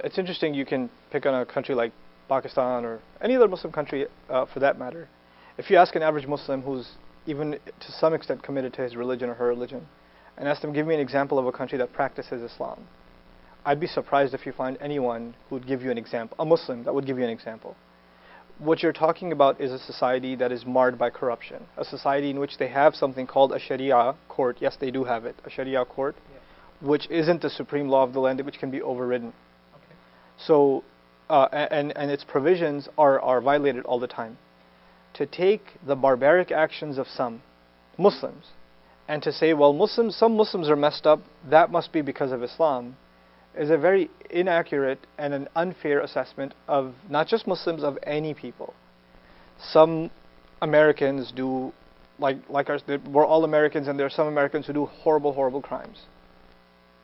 It's interesting. You can pick on a country like Pakistan or any other Muslim country for that matter. If you ask an average Muslim who's even to some extent committed to his religion or her religion, and ask them, give me an example of a country that practices Islam, I'd be surprised if you find anyone who would give you an example, a Muslim that would give you an example. What you're talking about is a society that is marred by corruption, a society in which they have something called a Sharia court. Yes, they do have it, a Sharia court, which isn't the supreme law of the land, which can be overridden. Okay. So, and its provisions are violated all the time. To take the barbaric actions of some Muslims and to say, well, some Muslims are messed up, that must be because of Islam, is a very inaccurate and an unfair assessment of not just Muslims, of any people. Some Americans do, like we're all Americans, and there are some Americans who do horrible, horrible crimes.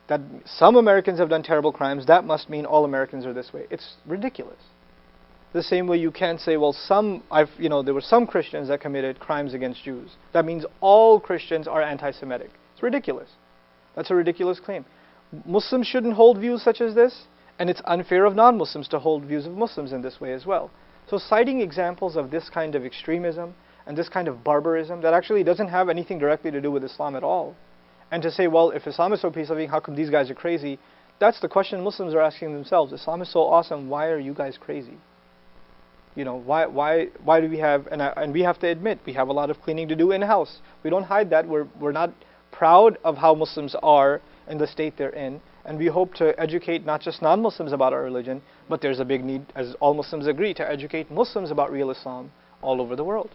That some Americans have done terrible crimes, that must mean all Americans are this way. It's ridiculous. The same way you can't say, well, there were some Christians that committed crimes against Jews. That means all Christians are anti-Semitic. It's ridiculous. That's a ridiculous claim. Muslims shouldn't hold views such as this, and it's unfair of non-Muslims to hold views of Muslims in this way as well. So citing examples of this kind of extremism and this kind of barbarism that actually doesn't have anything directly to do with Islam at all, and to say, well, if Islam is so peace-loving, how come these guys are crazy? That's the question Muslims are asking themselves. Islam is so awesome, why are you guys crazy? You know, why do we have, and we have to admit, we have a lot of cleaning to do in-house. We don't hide that. We're not proud of how Muslims are in the state they're in, and we hope to educate not just non-Muslims about our religion, but there's a big need, as all Muslims agree, to educate Muslims about real Islam all over the world.